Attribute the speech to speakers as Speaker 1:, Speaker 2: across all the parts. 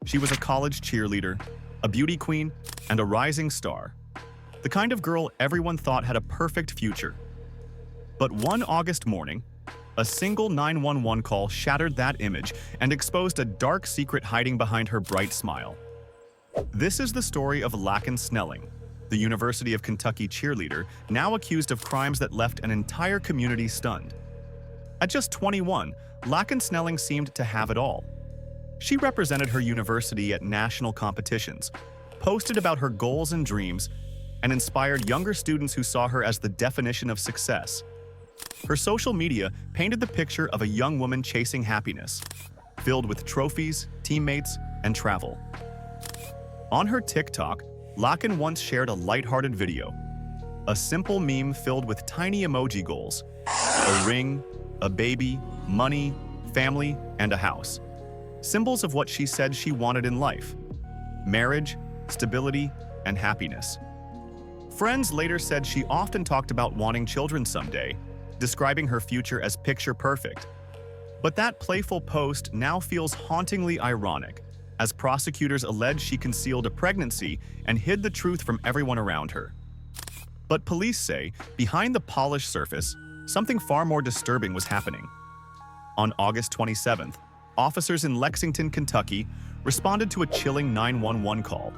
Speaker 1: She was a college cheerleader, a beauty queen, and a rising star. The kind of girl everyone thought had a perfect future. But one August morning, a single 911 call shattered that image and exposed a dark secret hiding behind her bright smile. This is the story of Laken Snelling, the University of Kentucky cheerleader now accused of crimes that left an entire community stunned. At just 21, Laken Snelling seemed to have it all. She represented her university at national competitions, posted about her goals and dreams, and inspired younger students who saw her as the definition of success. Her social media painted the picture of a young woman chasing happiness, filled with trophies, teammates, and travel. On her TikTok, Laken once shared a lighthearted video, a simple meme filled with tiny emoji goals: a ring, a baby, money, family, and a house. Symbols of what she said she wanted in life: marriage, stability, and happiness. Friends later said she often talked about wanting children someday, describing her future as picture perfect. But that playful post now feels hauntingly ironic, as prosecutors allege she concealed a pregnancy and hid the truth from everyone around her. But police say, behind the polished surface, something far more disturbing was happening. On August 27th, officers in Lexington, Kentucky, responded to a chilling 911 call.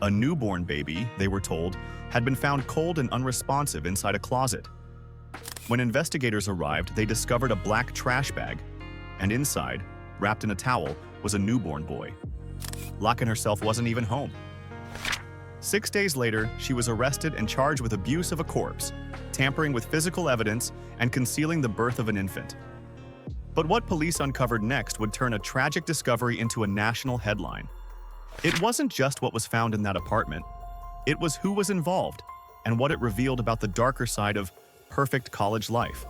Speaker 1: A newborn baby, they were told, had been found cold and unresponsive inside a closet. When investigators arrived, they discovered a black trash bag, and inside, wrapped in a towel, was a newborn boy. Laken herself wasn't even home. 6 days later, she was arrested and charged with abuse of a corpse, tampering with physical evidence, and concealing the birth of an infant. But what police uncovered next would turn a tragic discovery into a national headline. It wasn't just what was found in that apartment. It was who was involved, and what it revealed about the darker side of perfect college life.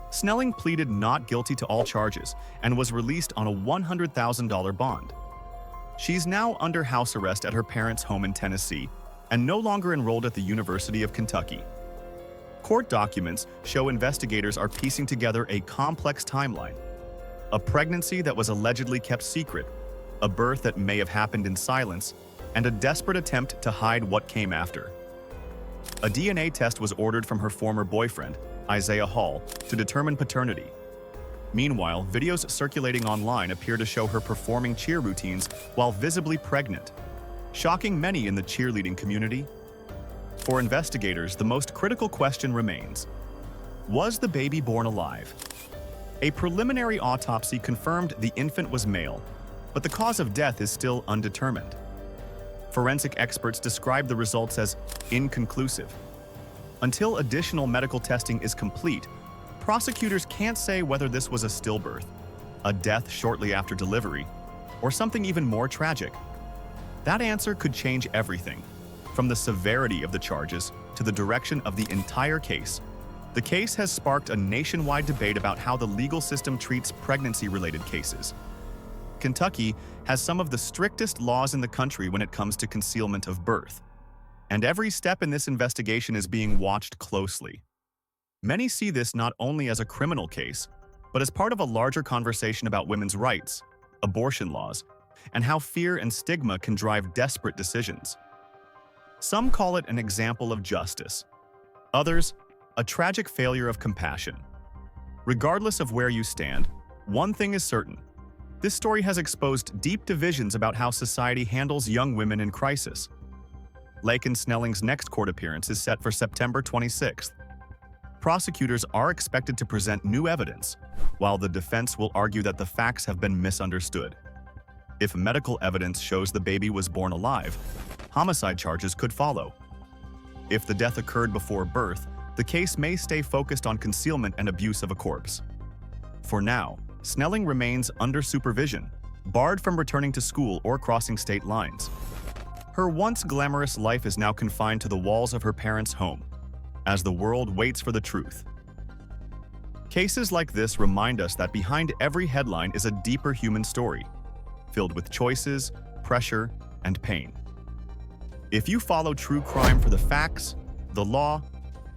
Speaker 1: Snelling pleaded not guilty to all charges and was released on a $100,000 bond. She's now under house arrest at her parents' home in Tennessee and no longer enrolled at the University of Kentucky. Court documents show investigators are piecing together a complex timeline: a pregnancy that was allegedly kept secret, a birth that may have happened in silence, and a desperate attempt to hide what came after. A DNA test was ordered from her former boyfriend, Isaiah Hall, to determine paternity. Meanwhile, videos circulating online appear to show her performing cheer routines while visibly pregnant, shocking many in the cheerleading community. For investigators, the most critical question remains: was the baby born alive? A preliminary autopsy confirmed the infant was male, but the cause of death is still undetermined. Forensic experts describe the results as inconclusive. Until additional medical testing is complete, prosecutors can't say whether this was a stillbirth, a death shortly after delivery, or something even more tragic. That answer could change everything, from the severity of the charges to the direction of the entire case. The case has sparked a nationwide debate about how the legal system treats pregnancy-related cases. Kentucky has some of the strictest laws in the country when it comes to concealment of birth, and every step in this investigation is being watched closely. Many see this not only as a criminal case, but as part of a larger conversation about women's rights, abortion laws, and how fear and stigma can drive desperate decisions. Some call it an example of justice. Others, a tragic failure of compassion. Regardless of where you stand, one thing is certain: this story has exposed deep divisions about how society handles young women in crisis. Laken Snelling's next court appearance is set for September 26th. Prosecutors are expected to present new evidence, while the defense will argue that the facts have been misunderstood. If medical evidence shows the baby was born alive, homicide charges could follow. If the death occurred before birth, the case may stay focused on concealment and abuse of a corpse. For now, Snelling remains under supervision, barred from returning to school or crossing state lines. Her once glamorous life is now confined to the walls of her parents' home, as the world waits for the truth. Cases like this remind us that behind every headline is a deeper human story, filled with choices, pressure, and pain. If you follow true crime for the facts, the law,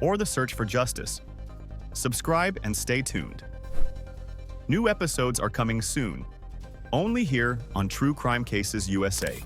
Speaker 1: or the search for justice, subscribe and stay tuned. New episodes are coming soon, Only here on True Crime Cases USA.